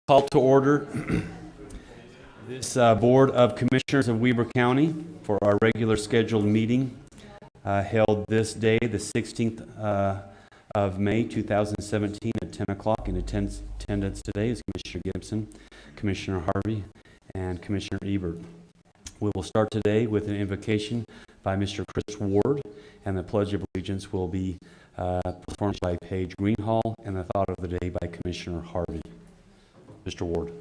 Call to order this Board of Commissioners of Weber County for our regular scheduled meeting held this day, the 16th of May, 2017 at 10 o'clock. In attendance today is Commissioner Gibson, Commissioner Harvey, and Commissioner Ebert. We will start today with an invocation by Mr. Chris Ward, and the Pledge of Allegiance will be performed by Paige Greenhall, and the Thought of the Day by Commissioner Harvey. Mr. Ward.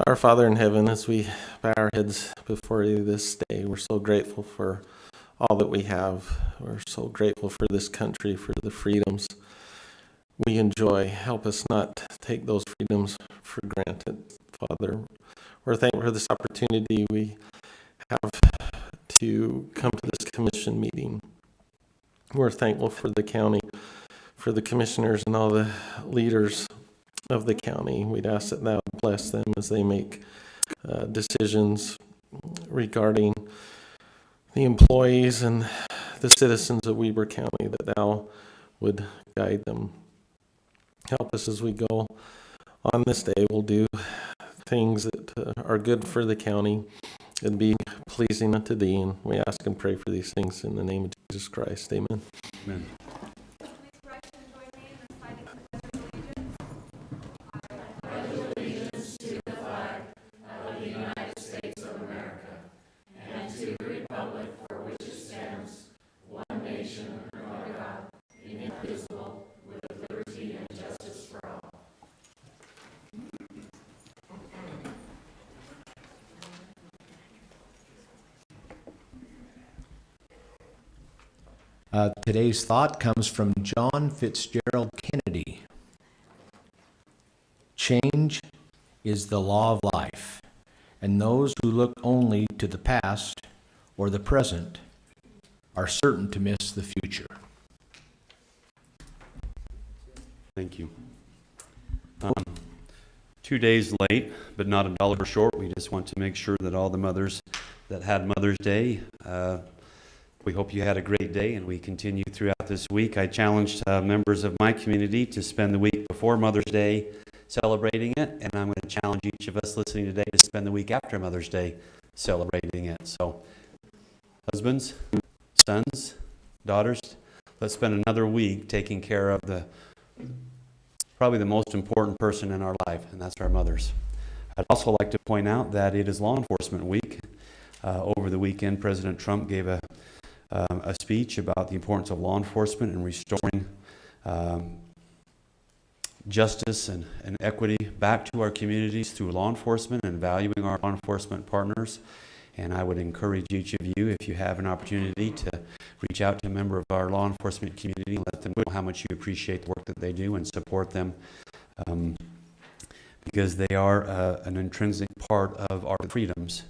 Our Father in heaven, as we bow our heads before you this day, we're so grateful for all that we have. We're so grateful for this country, for the freedoms we enjoy. Help us not take those freedoms for granted, Father. We're thankful for this opportunity we have to come to this commission meeting. We're thankful for the county, for the commissioners and all the leaders of the county. We'd ask that thou bless them as they make decisions regarding the employees and the citizens of Weber County, that thou would guide them. Help us as we go on this day. We'll do things that are good for the county and be pleasing unto thee. And we ask and pray for these things in the name of Jesus Christ. Amen. Amen. Today's thought comes from John Fitzgerald Kennedy. Change is the law of life, and those who look only to the past or the present are certain to miss the future. Thank you. 2 days late, but not a dollar short. We just want to make sure that all the mothers that had Mother's Day, we hope you had a great day, and we continue throughout this week. I challenged members of my community to spend the week before Mother's Day celebrating it, and I'm going to challenge each of us listening today to spend the week after Mother's Day celebrating it. So, husbands, sons, daughters, let's spend another week taking care of probably the most important person in our life, and that's our mothers. I'd also like to point out that it is Law Enforcement Week. Over the weekend, President Trump gave a speech about the importance of law enforcement and restoring justice and equity back to our communities through law enforcement and valuing our law enforcement partners. And I would encourage each of you, if you have an opportunity, to reach out to a member of our law enforcement community and let them know how much you appreciate the work that they do and support them, because they are an intrinsic part of our freedoms,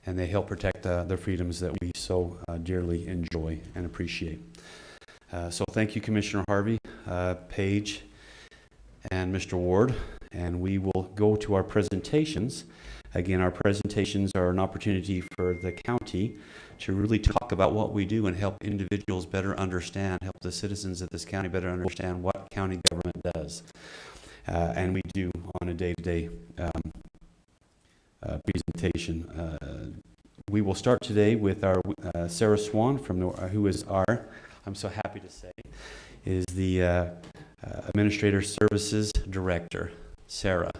and they help protect the freedoms that we so dearly enjoy and appreciate. So thank you, Commissioner Harvey, Paige, and Mr. Ward. And we will go to our presentations. Again, our presentations are an opportunity for the county to really talk about what we do and help individuals better understand, help the citizens of this county better understand what county government does. And we do on a day-to-day presentation. We will start today with our Sarah Swan, who is our, I'm so happy to say, is the Administrator Services Director. Sarah.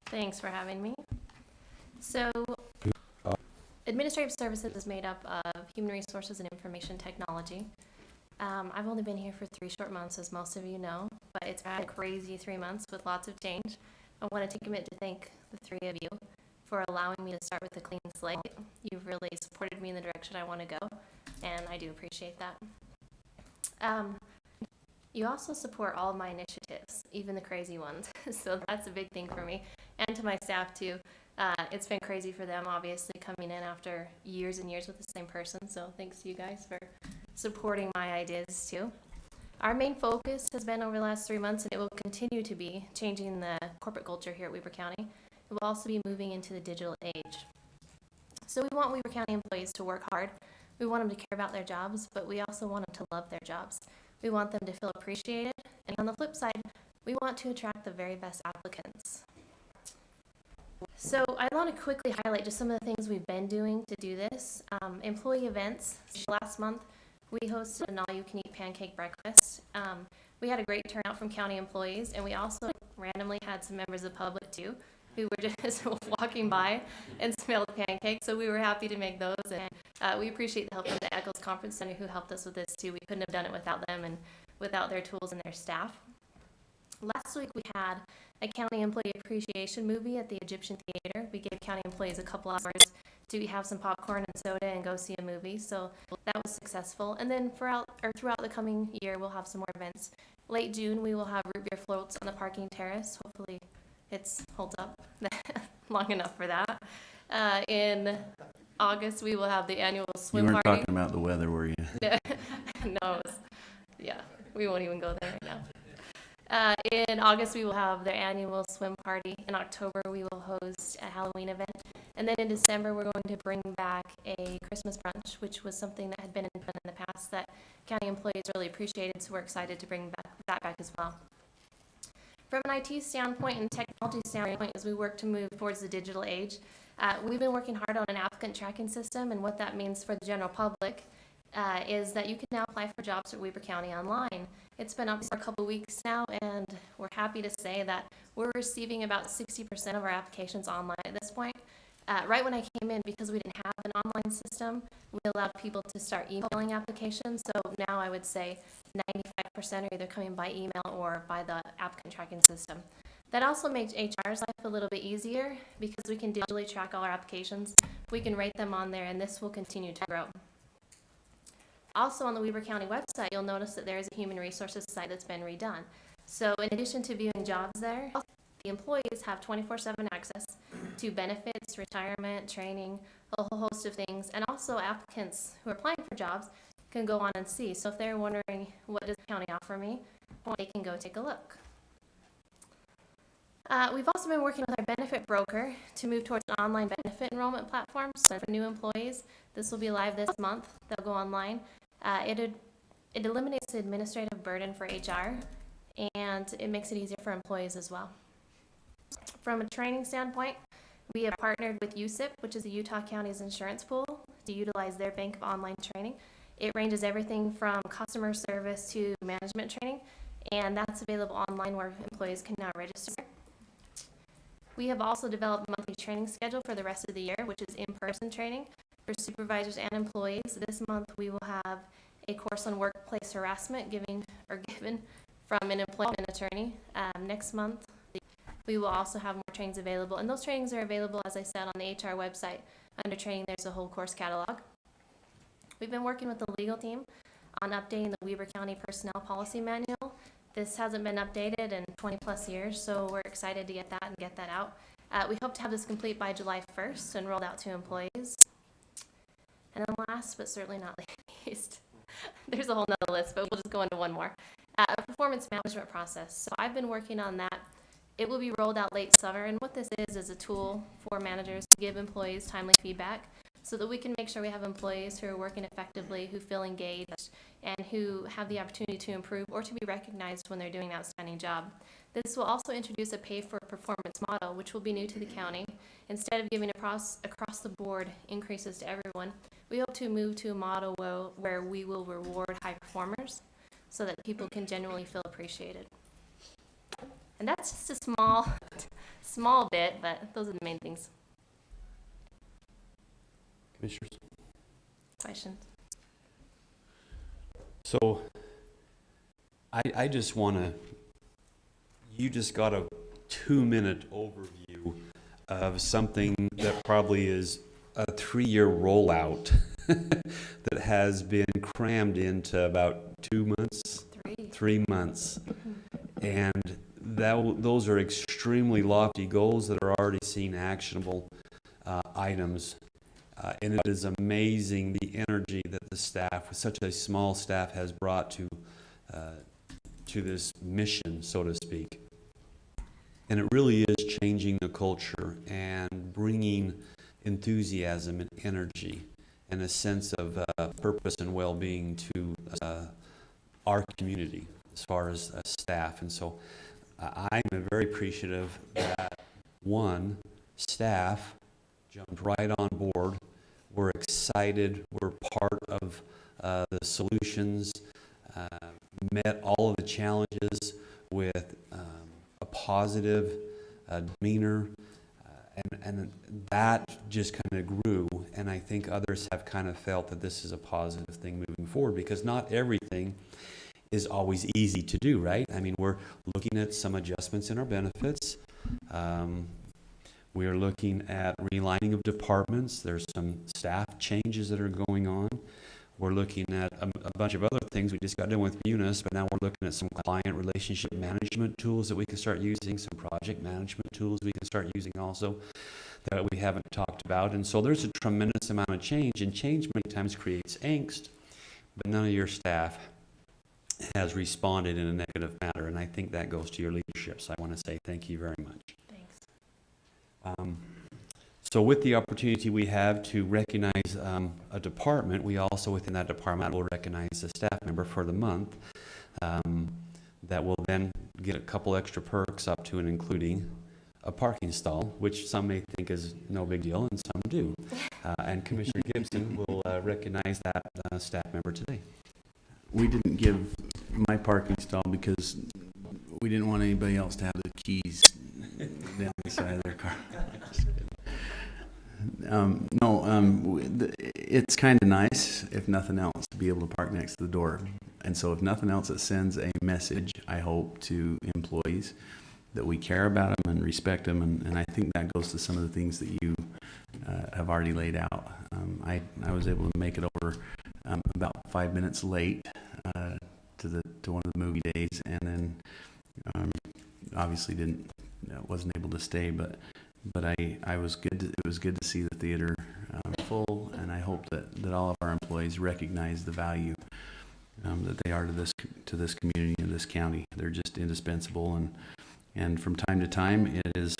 Thanks for having me. So, Administrative Services is made up of Human Resources and Information Technology. I've only been here for 3 short months, as most of you know, but it's been a crazy 3 months with lots of change. I want to take a minute to thank the 3 of you for allowing me to start with a clean slate. You've really supported me in the direction I want to go, and I do appreciate that. You also support all of my initiatives, even the crazy ones, so that's a big thing for me, and to my staff too. It's been crazy for them, obviously, coming in after years and years with the same person, so thanks to you guys for supporting my ideas too. Our main focus has been over the last 3 months, and it will continue to be, changing the corporate culture here at Weber County. It will also be moving into the digital age. So we want Weber County employees to work hard. We want them to care about their jobs, but we also want them to love their jobs. We want them to feel appreciated. And on the flip side, we want to attract the very best applicants. So I want to quickly highlight just some of the things we've been doing to do this. Employee events. Last month, we hosted an all-you-can-eat pancake breakfast. We had a great turnout from county employees, and we also randomly had some members of the public too, who were just walking by and smelled pancakes. So we were happy to make those, and we appreciate the help from the Eccles Conference Center who helped us with this too. We couldn't have done it without them and without their tools and their staff. Last week we had a county employee appreciation movie at the Egyptian Theater. We gave county employees a couple hours to have some popcorn and soda and go see a movie. So that was successful. And then throughout the coming year, we'll have some more events. Late June, we will have root beer floats on the parking terrace. Hopefully it holds up long enough for that. In August, we will have the annual You swim weren't party. talking about the weather, were you? No, yeah, we won't even go there right now. In August, we will have their annual swim party. In October, we will host a Halloween event. And then in December, we're going to bring back a Christmas brunch, which was something that had been done in the past that county employees really appreciated, so we're excited to bring that back as well. From an IT standpoint and technology standpoint, as we work to move towards the digital age, we've been working hard on an applicant tracking system, and what that means for the general public is that you can now apply for jobs at Weber County online. It's been up for a couple weeks now, and we're happy to say that we're receiving about 60% of our applications online at this point. Right when I came in, because we didn't have an online system, we allowed people to start emailing applications. So now I would say 95% are either coming by email or by the applicant tracking system. That also makes HR's life a little bit easier because we can digitally track all our applications. We can rate them on there, and this will continue to grow. Also on the Weber County website, you'll notice that there is a human resources site that's been redone. So in addition to viewing jobs there, the employees have 24/7 access to benefits, retirement, training, a whole host of things, and also applicants who are applying for jobs can go on and see. So if they're wondering, what does the county offer me, they can go take a look. We've also been working with our benefit broker to move towards an online benefit enrollment platform. So for new employees, this will be live this month. They'll go online. It eliminates the administrative burden for HR, and it makes it easier for employees as well. From a training standpoint, we have partnered with USIP, which is the Utah County's insurance pool, to utilize their bank of online training. It ranges everything from customer service to management training, and that's available online where employees can now register. We have also developed a monthly training schedule for the rest of the year, which is in-person training for supervisors and employees. This month we will have a course on workplace harassment given from an employment attorney. Next month we will also have more trainings available, and those trainings are available, as I said, on the HR website. Under training, there's a whole course catalog. We've been working with the legal team on updating the Weber County Personnel Policy Manual. This hasn't been updated in 20 plus years, so we're excited to get that and get that out. We hope to have this complete by July 1st and rolled out to employees. And then last, but certainly not least, there's a whole nother list, but we'll just go into one more. A performance management process. So I've been working on that. It will be rolled out late summer, and what this is a tool for managers to give employees timely feedback so that we can make sure we have employees who are working effectively, who feel engaged, and who have the opportunity to improve or to be recognized when they're doing an outstanding job. This will also introduce a pay-for-performance model, which will be new to the county. Instead of giving across-the-board increases to everyone, we hope to move to a model where we will reward high performers so that people can genuinely feel appreciated. And that's just a small bit, but those are the main things. Commissioners? Questions? So I just want to, you just got a 2-minute overview of something that probably is a 3-year rollout that has been crammed into about 2 months, 3 months. And those are extremely lofty goals that are already seen actionable items. And it is amazing the energy that the staff, with such a small staff, has brought to this mission, so to speak. And it really is changing the culture and bringing enthusiasm and energy and a sense of purpose and well-being to our community as far as staff. And so I'm very appreciative that, one, staff jumped right on board. We're excited. We're part of the solutions, met all of the challenges with a positive demeanor, and that just kind of grew. And I think others have kind of felt that this is a positive thing moving forward, because not everything is always easy to do, right? I mean, we're looking at some adjustments in our benefits. We are looking at realigning of departments. There's some staff changes that are going on. We're looking at a bunch of other things. We just got done with Munis, but now we're looking at some client relationship management tools that we can start using, some project management tools we can start using also that we haven't talked about. And so there's a tremendous amount of change, and change many times creates angst, but none of your staff has responded in a negative manner, and I think that goes to your leadership. So I want to say thank you very much. Thanks. So with the opportunity we have to recognize a department, we also within that department will recognize a staff member for the month that will then get a couple extra perks up to and including a parking stall, which some may think is no big deal and some do. And Commissioner Gibson will recognize that staff member today. We didn't give my parking stall because we didn't want anybody else to have the keys down the side of their car. It's kind of nice, if nothing else, to be able to park next to the door. And so if nothing else, it sends a message, I hope, to employees that we care about them and respect them. And I think that goes to some of the things that you have already laid out. I was able to make it over about 5 minutes late to one of the movie days, and then obviously wasn't able to stay, but I was good. It was good to see the theater full, and I hope that all of our employees recognize the value that they are to this community and this county. They're just indispensable, and from time to time, it is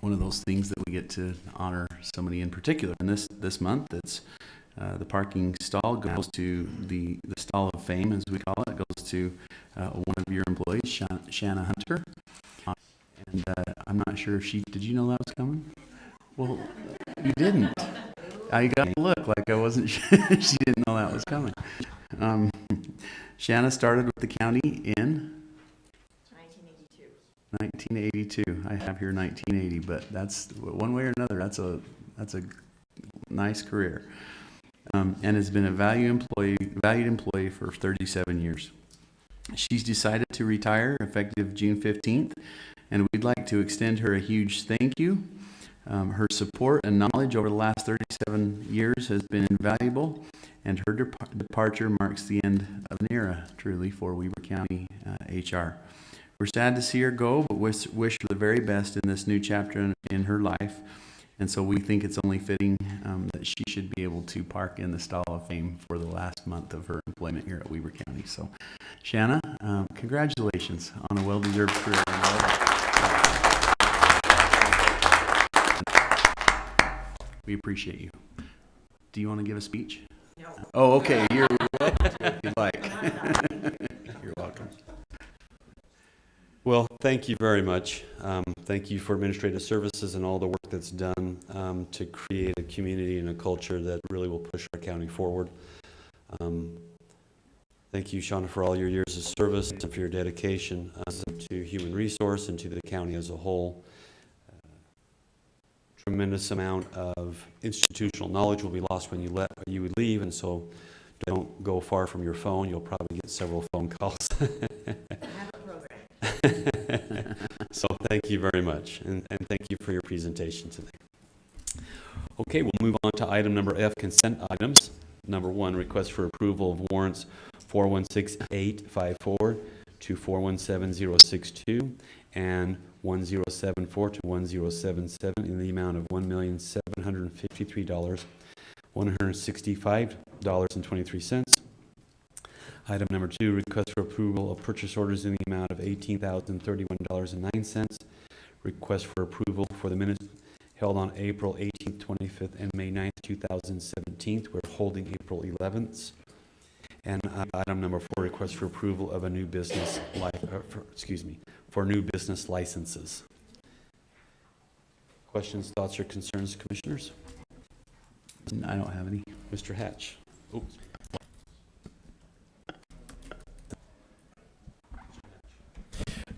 one of those things that we get to honor somebody in particular. And this month, it's the parking stall goes to the stall of fame, as we call it. It goes to one of your employees, Shanna Hunter. And I'm not sure if did you know that was coming? Well, you didn't. I got to look like I wasn't sure she didn't know that was coming. Shanna started with the county in 1982. I have here 1980, but that's one way or another. That's a nice career, and has been a valued employee for 37 years. She's decided to retire effective June 15th, and we'd like to extend her a huge thank you. Her support and knowledge over the last 37 years has been invaluable, and her departure marks the end of an era, truly, for Weber County HR. We're sad to see her go, but wish her the very best in this new chapter in her life. And so we think it's only fitting that she should be able to park in the Stall of Fame for the last month of her employment here at Weber County. So, Shanna, congratulations on a well-deserved career. We appreciate you. Do you want to give a speech? No. Oh, okay. You're welcome to if you'd like. You're welcome. Well, thank you very much. Thank you for administrative services and all the work that's done to create a community and a culture that really will push our county forward. Thank you, Shauna, for all your years of service and for your dedication to human resource and to the county as a whole. Tremendous amount of institutional knowledge will be lost when you would leave, and so don't go far from your phone. You'll probably get several phone calls. So thank you very much, and thank you for your presentation today. Okay, we'll move on to item number F, consent items. Number 1, request for approval of warrants 416854 to 417062 and 1074 to 1077 in the amount of $1,753,165.23. Item number 2, request for approval of purchase orders in the amount of $18,031.09. Request for approval for the minutes held on April 18th, 25th, and May 9th, 2017. We're holding April 11th. And item number 4, request for approval of a new business for new business licenses. Questions, thoughts, or concerns, commissioners? I don't have any. Mr. Hatch?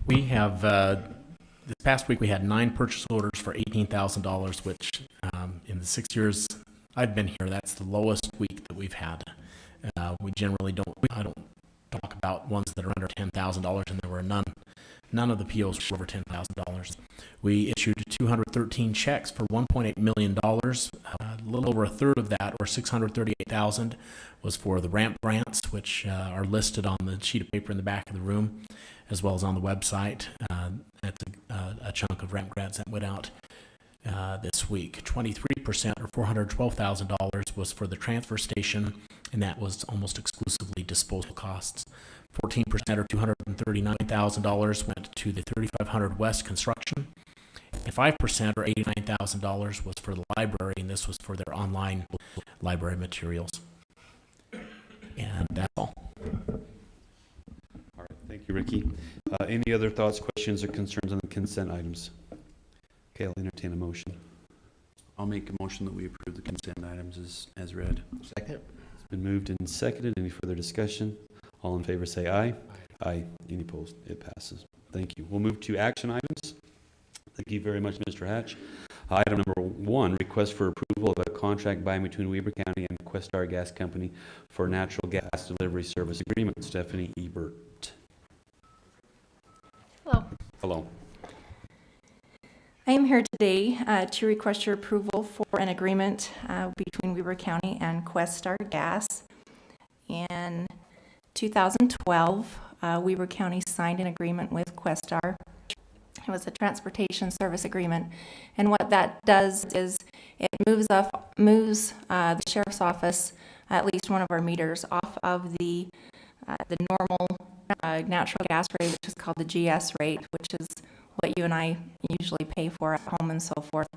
We have, this past week, we had 9 purchase orders for $18,000, which in the 6 years I've been here, that's the lowest week that we've had. We generally I don't talk about ones that are under $10,000, and there were none of the POs were over $10,000. We issued 213 checks for $1.8 million. A little over a third of that, or $638,000, was for the ramp grants, which are listed on the sheet of paper in the back of the room, as well as on the website. That's a chunk of ramp grants that went out this week. 23%, or $412,000, was for the transfer station, and that was almost exclusively disposal costs. 14%, or $239,000, went to the 3500 West construction, and 5%, or $89,000, was for the library, and this was for their online library materials. And that's all. All right, thank you, Ricky. Any other thoughts, questions, or concerns on the consent items? Okay, I'll entertain a motion. I'll make a motion that we approve the consent items as read. Second. It's been moved and seconded. Any further discussion? All in favor say aye. Aye. Any opposed? It passes. Thank you. We'll move to action items. Thank you very much, Mr. Hatch. Item number 1, request for approval of a contract by and between Weber County and Questar Gas Company for natural gas delivery service agreement. Stephanie Ebert. Hello. Hello. I am here today to request your approval for an agreement between Weber County and Questar Gas. In 2012, Weber County signed an agreement with Questar. It was a transportation service agreement, and what that does is it moves the sheriff's office, at least one of our meters, off of the normal natural gas rate, which is called the GS rate, which is what you and I usually pay for at home and so forth.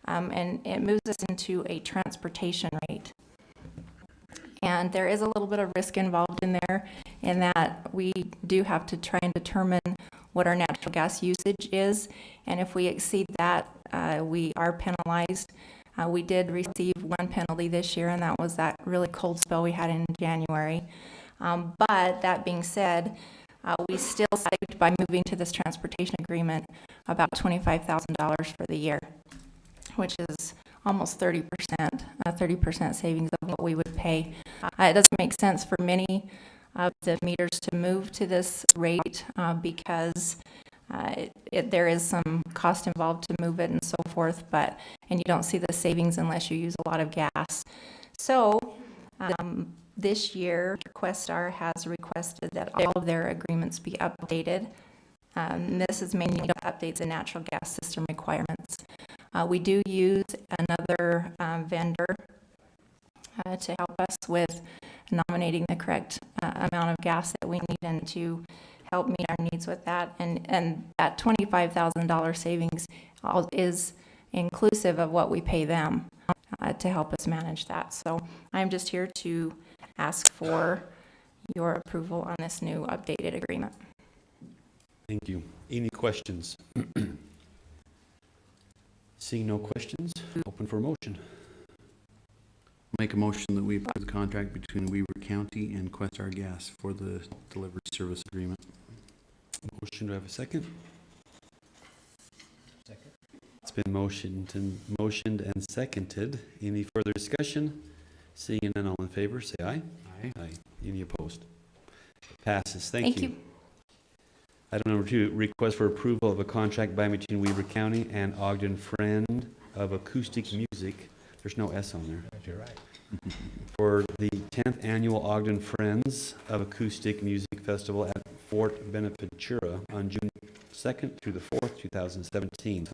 And it moves us into a transportation rate. And there is a little bit of risk involved in there, in that we do have to try and determine what our natural gas usage is. And if we exceed that, we are penalized. We did receive one penalty this year, and that was that really cold spell we had in January. But that being said, we still saved, by moving to this transportation agreement, about $25,000 for the year, which is almost 30% savings of what we would pay. It doesn't make sense for many of the meters to move to this rate because there is some cost involved to move it and so forth, and you don't see the savings unless you use a lot of gas. So this year, Questar has requested that all of their agreements be updated. This is mainly updates in natural gas system requirements. We do use another vendor to help us with nominating the correct amount of gas that we need, and to help meet our needs with that. And that $25,000 savings is inclusive of what we pay them to help us manage that. So I'm just here to ask for your approval on this new updated agreement. Thank you. Any questions? Seeing no questions, open for a motion. Make a motion that we approve the contract between Weber County and Questar Gas for the delivery service agreement. Motion, do I have a second? Second. It's been motioned and seconded. Any further discussion? Seeing none, all in favor, say aye. Aye. Aye. Any opposed? Passes. Thank Thank you. you. Item number 2, request for approval of a contract by and between Weber County and Ogden Friend of Acoustic Music. There's no S on there. You're right. For the 10th annual Ogden Friends of Acoustic Music Festival at Fort Beneventura on June 2nd through the 4th, 2017.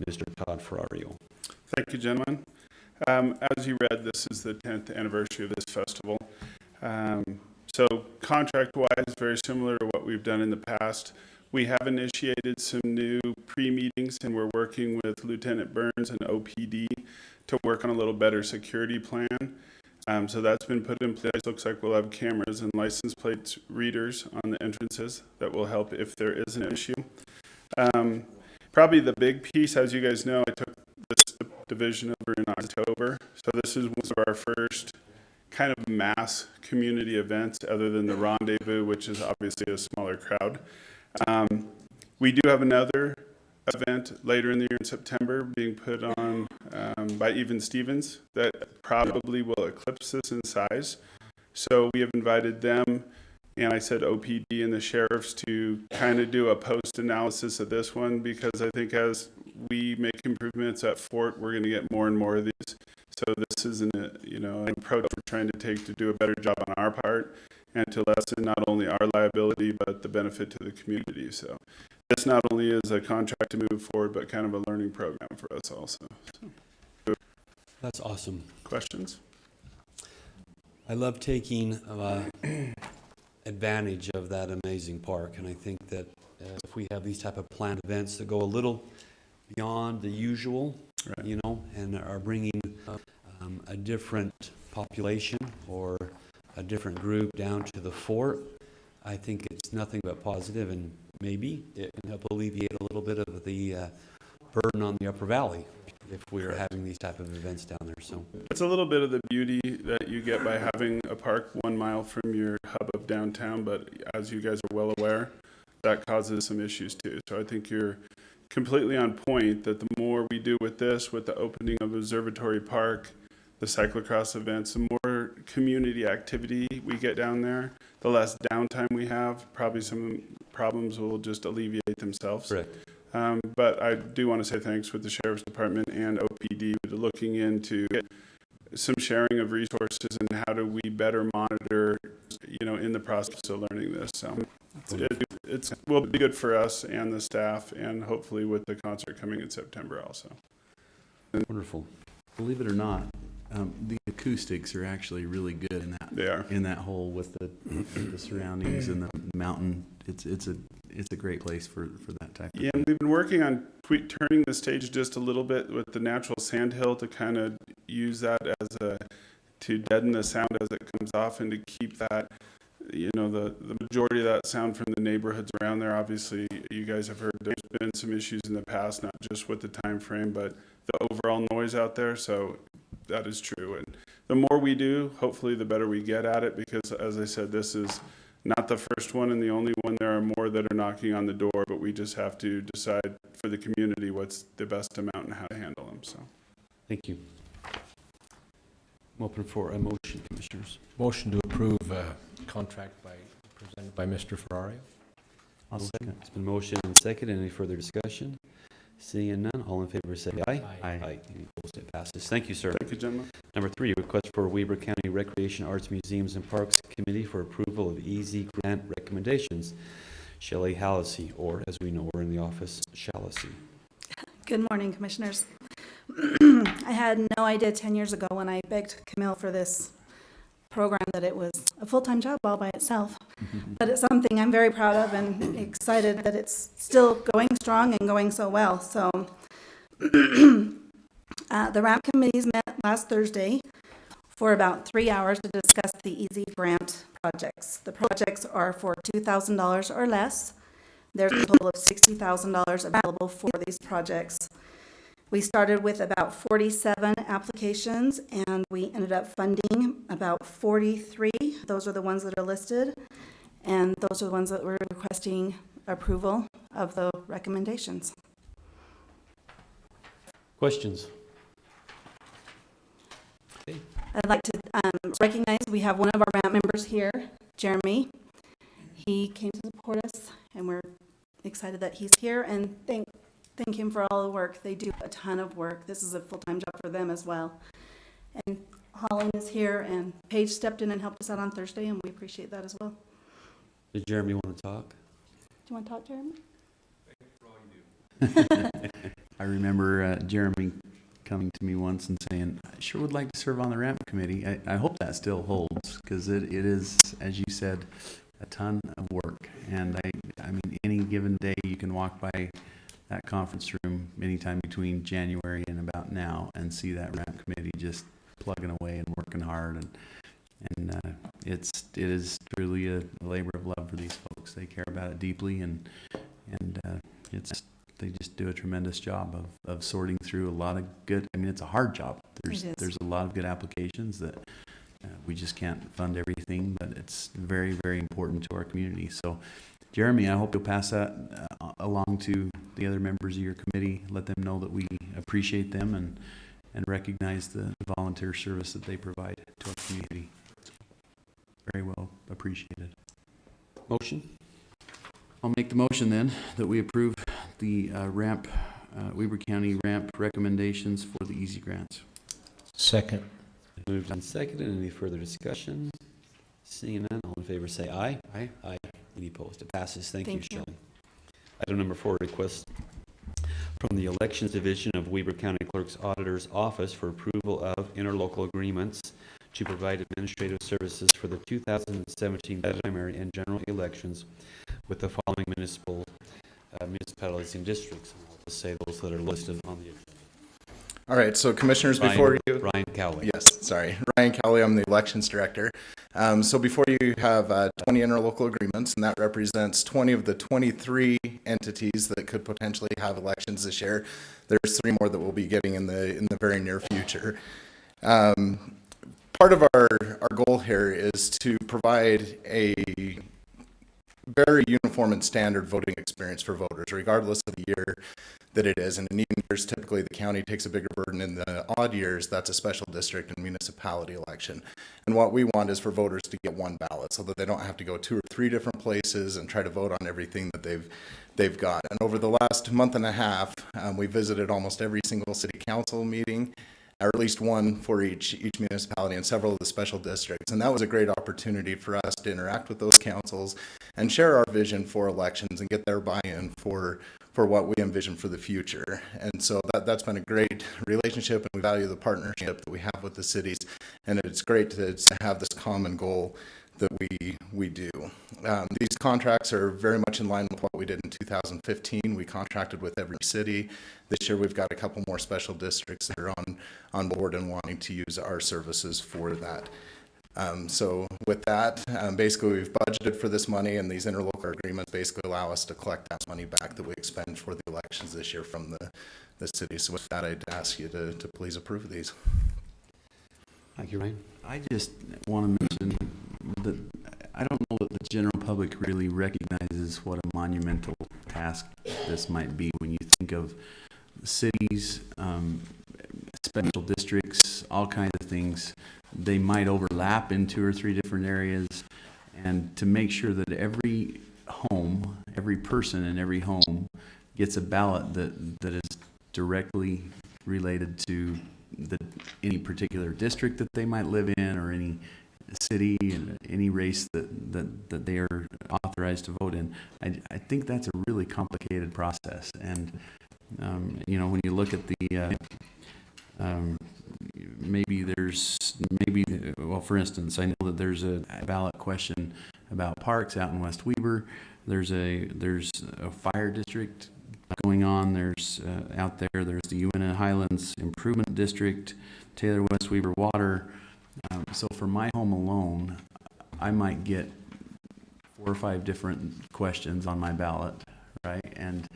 Mr. Todd Ferrario. Thank you, gentlemen. As you read, this is the 10th anniversary of this festival. So contract-wise, very similar to what we've done in the past. We have initiated some new pre-meetings, and we're working with Lieutenant Burns and OPD to work on a little better security plan. So that's been put in place. Looks like we'll have cameras and license plate readers on the entrances that will help if there is an issue. Probably the big piece, as you guys know, I took this division over in October. So this is one of our first kind of mass community events other than the Rendezvous, which is obviously a smaller crowd. We do have another event later in the year in September being put on by Even Stevens that probably will eclipse this in size. So we have invited them, and I said OPD and the sheriffs to kind of do a post-analysis of this one, because I think as we make improvements at Fort, we're going to get more and more of these. So this is an approach we're trying to take to do a better job on our part and to lessen not only our liability, but the benefit to the community. So this not only is a contract to move forward, but kind of a learning program for us also. So, That's awesome. questions? I love taking advantage of that amazing park, and I think that if we have these type of planned events that go a little beyond the usual, Right. And are bringing a different population or a different group down to the fort, I think it's nothing but positive, and maybe it can help alleviate a little bit of the burden on the Upper Valley if we're having these type of events down there. So It's a little bit of the beauty that you get by having a park 1 mile from your hub of downtown, but as you guys are well aware, that causes some issues too. So I think you're completely on point that the more we do with this, with the opening of Observatory Park, the cyclocross events, the more community activity we get down there, the less downtime we have, probably some problems will just alleviate themselves. correct. But I do want to say thanks with the Sheriff's Department and OPD to looking into some sharing of resources and how do we better monitor, in the process of learning this. So it will be good for us and the staff, and hopefully with the concert coming in September also. Wonderful. Believe it or not, the acoustics are actually really good They are. in that hole with the surroundings and the mountain. It's a great place for that type of Yeah, and we've been working on turning the stage just a little bit with the natural sand hill to kind of use that to deaden the sound as it comes off and to keep that, the majority of that sound from the neighborhoods around there. Obviously, you guys have heard there's been some issues in the past, not just with the time frame, but the overall noise out there. So that is true. And the more we do, hopefully the better we get at it, because as I said, this is not the first one and the only one. There are more that are knocking on the door, but we just have to decide for the community what's the best amount and how to handle them. So, Thank you. I'm open for a motion, Commissioners. Motion to approve contract presented by Mr. Ferrario. I'll second. It's been motioned and seconded. Any further discussion? Seeing none, all in favor say aye. Aye. Any opposed, it passes. Thank you, sir. thank you, gentlemen. Number 3, request for Weber County Recreation, Arts, Museums, and Parks Committee for approval of easy grant recommendations. Shelley Hallisey, or as we know her in the office, Shallisey. Good morning, Commissioners. I had no idea 10 years ago when I begged Camille for this program that it was a full-time job all by itself. But it's something I'm very proud of and excited that it's still going strong and going so well. So the RAMP committees met last Thursday for about 3 hours to discuss the EASY grant projects. The projects are for $2,000 or less. There's a total of $60,000 available for these projects. We started with about 47 applications, and we ended up funding about 43. Those are the ones that are listed, and those are the ones that we're requesting approval of the recommendations. Questions? I'd like to recognize we have one of our RAMP members here, Jeremy. He came to support us, and we're excited that he's here, and thank him for all the work. They do a ton of work. This is a full-time job for them as well. And Holland is here, and Paige stepped in and helped us out on Thursday, and we appreciate that as well. Did Jeremy want to talk? Do you want to talk, Jeremy? I remember Jeremy coming to me once and saying, I sure would like to serve on the RAMP committee. I hope that still holds, because it is, as you said, a ton of work. And I mean, any given day you can walk by that conference room anytime between January and about now and see that RAMP committee just plugging away and working hard, and it is truly a labor of love for these folks. They care about it deeply, and they just do a tremendous job of sorting through a lot of good. I mean, it's a hard job. It is. There's a lot of good applications that we just can't fund everything, but it's very, very important to our community. So, Jeremy, I hope you'll pass that along to the other members of your committee. Let them know that we appreciate them and recognize the volunteer service that they provide to our community. Very well appreciated. Motion? I'll make the motion then that we approve the Weber County ramp recommendations for the Easy Grants. Second. Moved and seconded. Any further discussion? Seeing none, all in favor say aye. Aye. Aye. Any opposed? It passes. Thank you, Thank you. Shelley. Item number 4, request from the Elections Division of Weber County Clerk's Auditor's Office for approval of interlocal agreements to provide administrative services for the 2017 primary and general elections with the following municipalities and districts. I'll just say those that are listed on the agenda. All right, so commissioners, Ryan- before you, Ryan Cowley. yes, sorry, Ryan Cowley, I'm the elections director. So before you have 20 interlocal agreements, and that represents 20 of the 23 entities that could potentially have elections this year. There's 3 more that we'll be getting in the very near future. Part of our goal here is to provide a very uniform and standard voting experience for voters, regardless of the year that it is. And in even years, typically the county takes a bigger burden. In the odd years, that's a special district and municipality election. And what we want is for voters to get one ballot so that they don't have to go 2 or 3 different places and try to vote on everything that they've got. And over the last month and a half, we visited almost every single city council meeting, or at least one for each municipality and several of the special districts. And that was a great opportunity for us to interact with those councils and share our vision for elections and get their buy-in for what we envision for the future. And so that's been a great relationship, and we value the partnership that we have with the cities. And it's great to have this common goal that we do. These contracts are very much in line with what we did in 2015. We contracted with every city. This year we've got a couple more special districts that are on board and wanting to use our services for that. So with that, basically we've budgeted for this money, and these interlocal agreements basically allow us to collect that money back that we expend for the elections this year from the city. So with that, I'd ask you to please approve these. Thank you, Ryan. I just want to mention that I don't know that the general public really recognizes what a monumental task this might be when you think of cities, special districts, all kinds of things. They might overlap in 2 or 3 different areas, and to make sure that every home, every person in every home gets a ballot that is directly related to any particular district that they might live in, or any city, any race that they are authorized to vote in. I think that's a really complicated process. And when you look at the for instance, I know that there's a ballot question about parks out in West Weber. There's a fire district going on. There's there's the UNA Highlands Improvement District, Taylor West Weber Water. So for my home alone, I might get 4 or 5 different questions on my ballot, right? And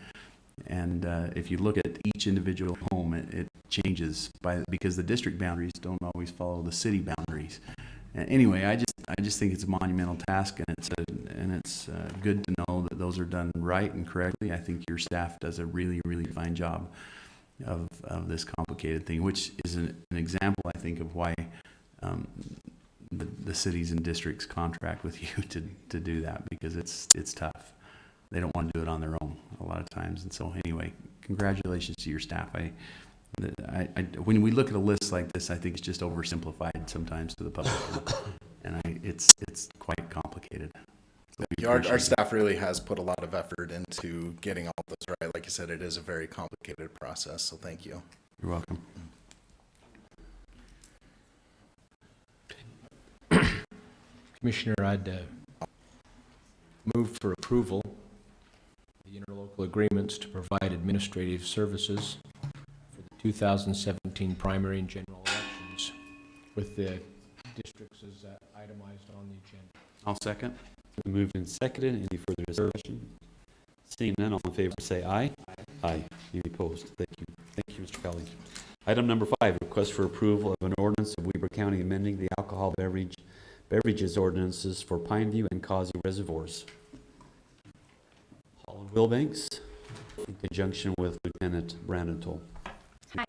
if you look at each individual home, it changes because the district boundaries don't always follow the city boundaries. Anyway, I just think it's a monumental task, and it's good to know that those are done right and correctly. I think your staff does a really, really fine job of this complicated thing, which is an example, I think, of why the cities and districts contract with you to do that, because it's tough. They don't want to do it on their own a lot of times. And so anyway, congratulations to your staff. When we look at a list like this, I think it's just oversimplified sometimes to the public, and it's quite complicated. So Our staff really has put a lot of effort into getting all of this right. Like you said, it is a very complicated process, so thank you. You're welcome. Commissioner, I'd move for approval of the interlocal agreements to provide administrative services for the 2017 primary and general elections with the districts as itemized on the agenda. I'll second. Moved and seconded. Any further discussion? Seeing none, all in favor say aye. Aye. Any opposed? Thank you. Thank you, Mr. Kelly. Item number 5, request for approval of an ordinance of Weber County amending the alcohol beverages ordinances for Pineview and Causey reservoirs. Holland Wilbanks, in conjunction with Lieutenant Brandon Toll. Hi.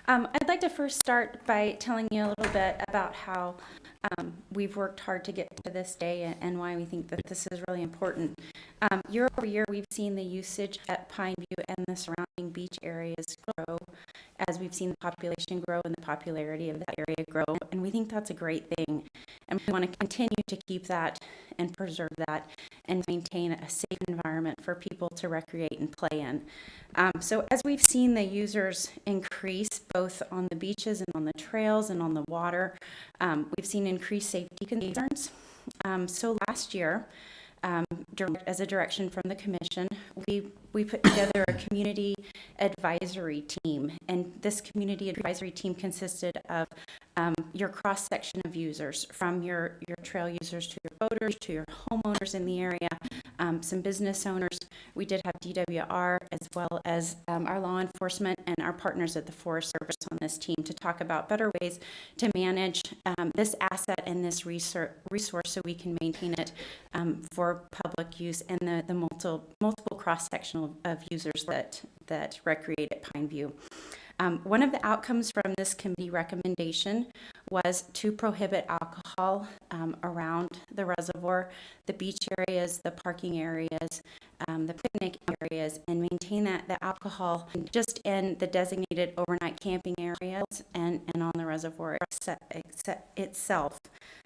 I'd like to first start by telling you a little bit about how we've worked hard to get to this day and why we think that this is really important. Year over year, we've seen the usage at Pineview and the surrounding beach areas grow as we've seen the population grow and the popularity of that area grow, and we think that's a great thing. And we want to continue to keep that and preserve that and maintain a safe environment for people to recreate and play in. So as we've seen the users increase both on the beaches and on the trails and on the water, we've seen increased safety concerns. So last year, as a direction from the commission, we put together a community advisory team, and this community advisory team consisted of your cross-section of users, from your trail users to your boaters to your homeowners in the area, some business owners. We did have DWR as well as our law enforcement and our partners at the Forest Service on this team to talk about better ways to manage this asset and this resource so we can maintain it for public use and the multiple cross-sectional of users that recreate at Pineview. One of the outcomes from this committee recommendation was to prohibit alcohol around the reservoir, the beach areas, the parking areas, the picnic areas, and maintain the alcohol just in the designated overnight camping areas and on the reservoir itself.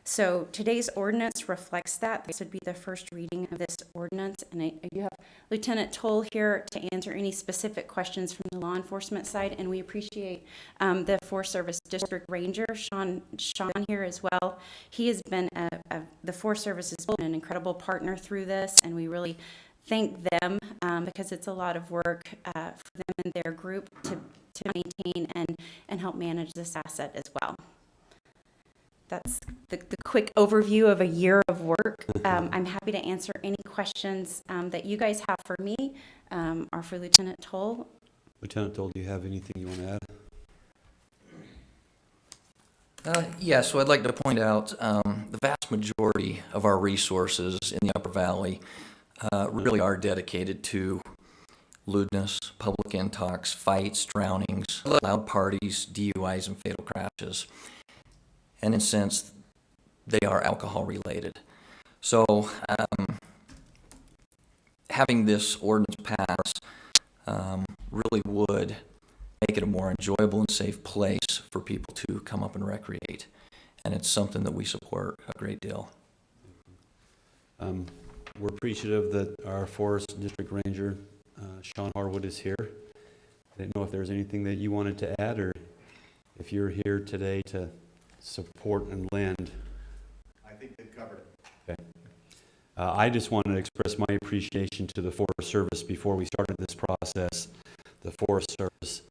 So today's ordinance reflects that. This would be the first reading of this ordinance, and you have Lieutenant Toll here to answer any specific questions from the law enforcement side, and we appreciate the Forest Service District Ranger, Sean here as well. He has been, the Forest Service has been an incredible partner through this, and we really thank them because it's a lot of work for them and their group to maintain and help manage this asset as well. That's the quick overview of a year of work. I'm happy to answer any questions that you guys have for me or for Lieutenant Toll. Lieutenant Toll, do you have anything you want to add? Yes, so I'd like to point out the vast majority of our resources in the Upper Valley really are dedicated to lewdness, public intox, fights, drownings, loud parties, DUIs, and fatal crashes. And in a sense, they are alcohol related. So having this ordinance pass really would make it a more enjoyable and safe place for people to come up and recreate. And it's something that we support a great deal. We're appreciative that our Forest District Ranger, Sean Harwood, is here. I didn't know if there's anything that you wanted to add, or if you're here today to support and lend. I think they've covered it. Okay. I just wanted to express my appreciation to the Forest Service before we started this process. The Forest Service,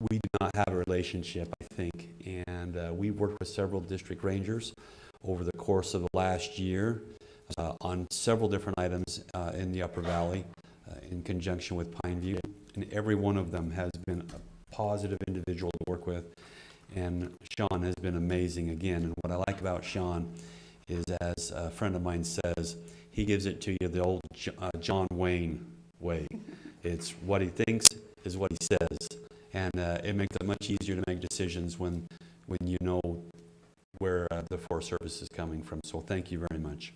we do not have a relationship, I think, and we worked with several district rangers over the course of the last year on several different items in the Upper Valley in conjunction with Pineview, and every one of them has been a positive individual to work with. And Sean has been amazing again. And what I like about Sean is, as a friend of mine says, he gives it to you the old John Wayne way. It's what he thinks is what he says. And it makes it much easier to make decisions when you know where the Forest Service is coming from. So thank you very much.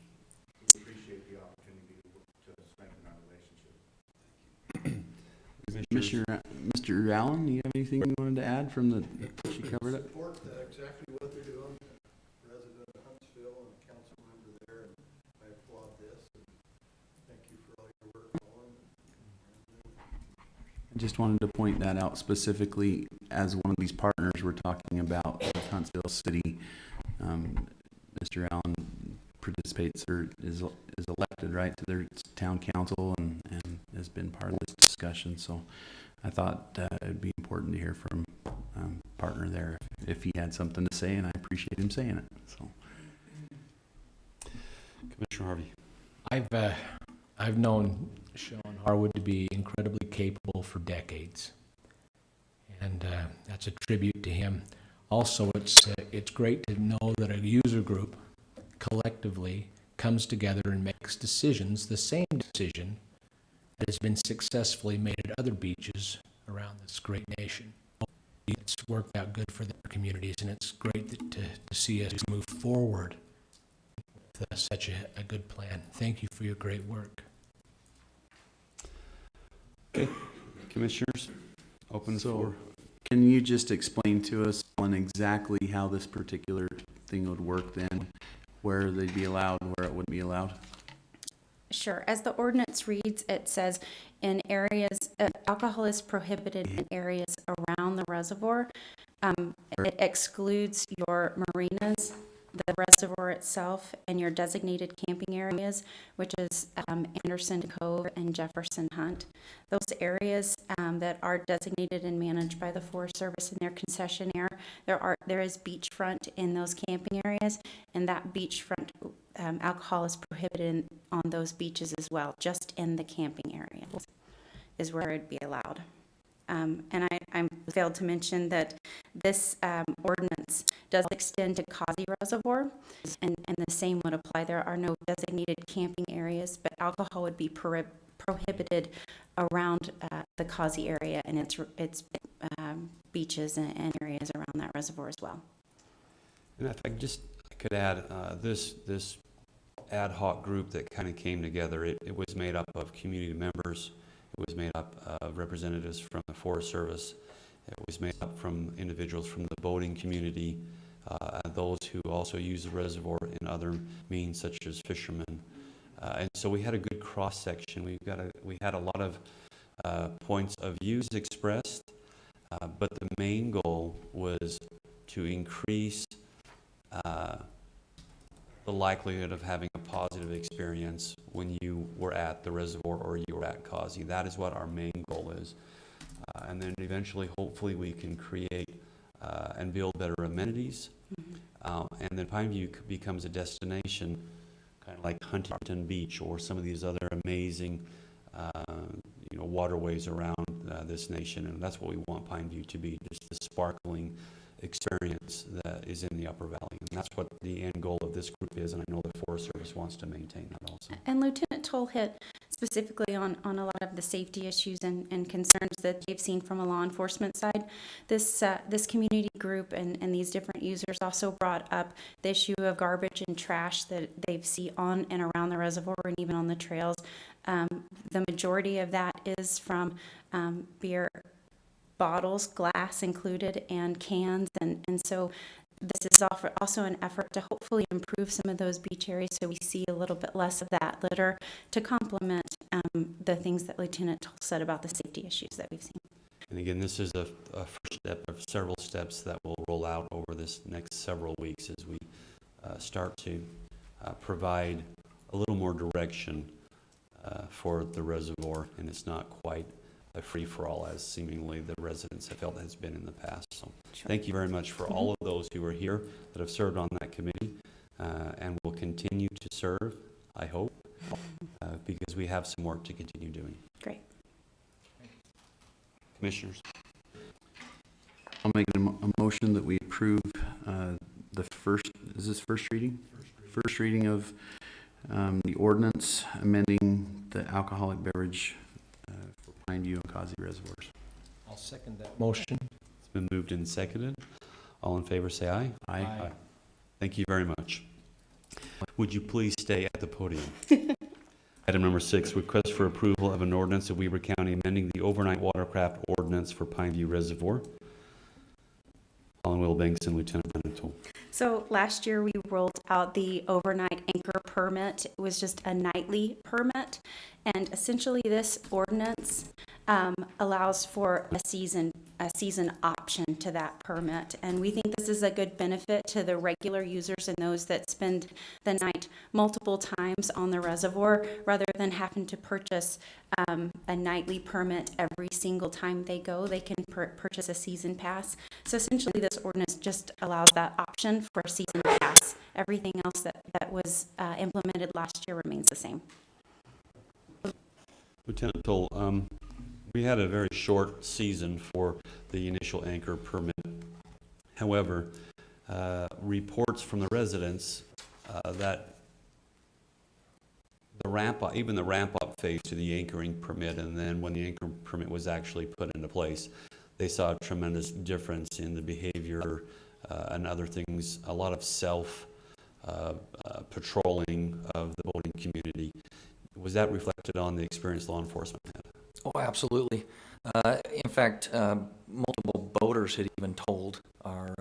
We appreciate the opportunity to strengthen our relationship. Mr. Allen, do you have anything you wanted to add from the, she covered it? Support exactly what they're doing, resident of Huntsville and a council member there, and I applaud this, and thank you for all your work on. I just wanted to point that out specifically as one of these partners we're talking about with Huntsville City. Mr. Allen participates or is elected, right, to their town council and has been part of this discussion. So I thought it'd be important to hear from partner there if he had something to say, and I appreciate him saying it, so. Commissioner Harvey. I've known Sean Harwood to be incredibly capable for decades, and that's a tribute to him. Also, it's great to know that a user group collectively comes together and makes decisions, the same decision that has been successfully made at other beaches around this great nation. It's worked out good for their communities, and it's great to see us move forward with such a good plan. Thank you for your great work. Okay, commissioners, open So- for. Can you just explain to us on exactly how this particular thing would work then? Where they'd be allowed, where it wouldn't be allowed? Sure. As the ordinance reads, it says in areas, alcohol is prohibited in areas around the reservoir. It excludes your marinas, the reservoir itself, and your designated camping areas, which is Anderson Cove and Jefferson Hunt. Those areas that are designated and managed by the Forest Service in their concessionaire, there is beachfront in those camping areas, and that beachfront alcohol is prohibited on those beaches as well. Just in the camping areas is where it'd be allowed. And I failed to mention that this ordinance does extend to Causey Reservoir, and the same would apply. There are no designated camping areas, but alcohol would be prohibited around the Causey area and its beaches and areas around that reservoir as well. And if I could add, this ad hoc group that kind of came together, it was made up of community members. It was made up of representatives from the Forest Service. It was made up from individuals from the boating community, and those who also use the reservoir in other means, such as fishermen. And so we had a good cross-section. We had a lot of points of views expressed, but the main goal was to increase the likelihood of having a positive experience when you were at the reservoir or you were at Causey. That is what our main goal is. And then eventually, hopefully, we can create and build better amenities. And then Pineview becomes a destination, kind of like Huntington Beach or some of these other amazing waterways around this nation. And that's what we want Pineview to be, just the sparkling experience that is in the Upper Valley. And that's what the end goal of this group is, and I know the Forest Service wants to maintain that also. And Lieutenant Toll hit specifically on a lot of the safety issues and concerns that they've seen from a law enforcement side. This community group and these different users also brought up the issue of garbage and trash that they see on and around the reservoir and even on the trails. The majority of that is from beer bottles, glass included, and cans, and so this is also an effort to hopefully improve some of those beach areas so we see a little bit less of that litter to complement the things that Lieutenant Toll said about the safety issues that we've seen. And again, this is a first step of several steps that will roll out over this next several weeks as we start to provide a little more direction for the reservoir, and it's not quite a free-for-all as seemingly the residents have felt has been in the past. So thank you very much for all of those who are here that have served on that committee and will continue to serve, I hope, because we have some work to continue doing. Great. Commissioners. I'll make a motion that we approve the first, is this first reading? First reading of the ordinance amending the alcoholic beverage for Pineview and Causey reservoirs. I'll second that motion. It's been moved and seconded. All in favor say aye. Aye. Thank you very much. Would you please stay at the podium? Item number 6, request for approval of an ordinance of Weber County amending the overnight watercraft ordinance for Pineview Reservoir. Colin Wilbanks and Lieutenant Brennan Toll. So last year we rolled out the overnight anchor permit. It was just a nightly permit. And essentially this ordinance allows for a season option to that permit. And we think this is a good benefit to the regular users and those that spend the night multiple times on the reservoir, rather than having to purchase a nightly permit every single time they go. They can purchase a season pass. So essentially, this ordinance just allows that option for a season pass. Everything else that was implemented last year remains the same. Lieutenant Toll, we had a very short season for the initial anchor permit. However, reports from the residents that the ramp-up phase to the anchoring permit, and then when the anchor permit was actually put into place, they saw a tremendous difference in the behavior and other things, a lot of patrolling of the boating community. Was that reflected on the experience law enforcement had? Oh, absolutely. In fact, multiple boaters had even told our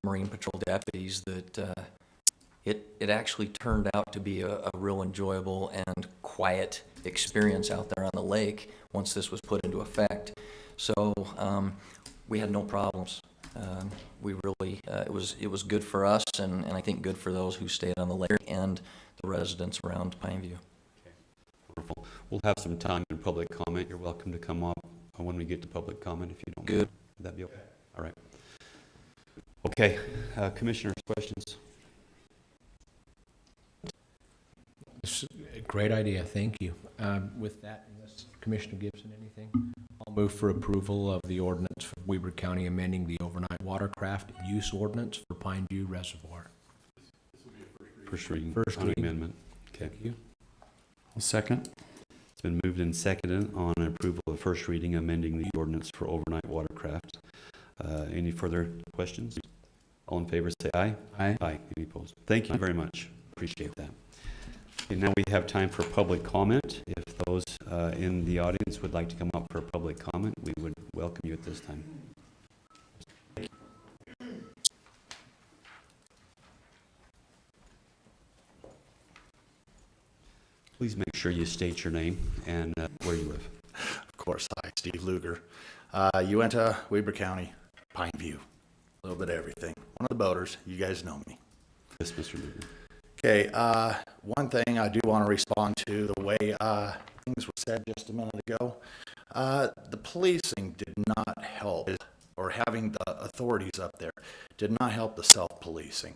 Marine Patrol deputies that it actually turned out to be a real enjoyable and quiet experience out there on the lake once this was put into effect. So we had no problems. We really, it was good for us, and I think good for those who stayed on the lake and the residents around Pineview. Wonderful. We'll have some time in public comment. You're welcome to come up when we get to public comment if you don't mind. Good. Would that be okay? All right. Okay. Commissioners, questions? It's a great idea, thank you. With that, unless Commissioner Gibson, anything? I'll move for approval of the ordinance for Weber County amending the overnight watercraft use ordinance for Pineview Reservoir. First reading. First on reading. amendment. Okay. Thank you. I'll second. It's been moved and seconded on approval of first reading amending the ordinance for overnight watercraft. Any further questions? All in favor say aye. Aye. Aye. Any opposed? Thank you very much. Appreciate that. Okay, now we have time for public comment. If those in the audience would like to come up for public comment, we would welcome you at this time. Please make sure you state your name and where you live. Of course, hi, Steve Luger. Uinta, Weber County, Pineview, a little bit of everything. One of the boaters, you guys know me. Yes, Mr. Luger. Okay, one thing I do want to respond to, the way things were said just a minute ago. The policing did not help, or having the authorities up there did not help the self-policing.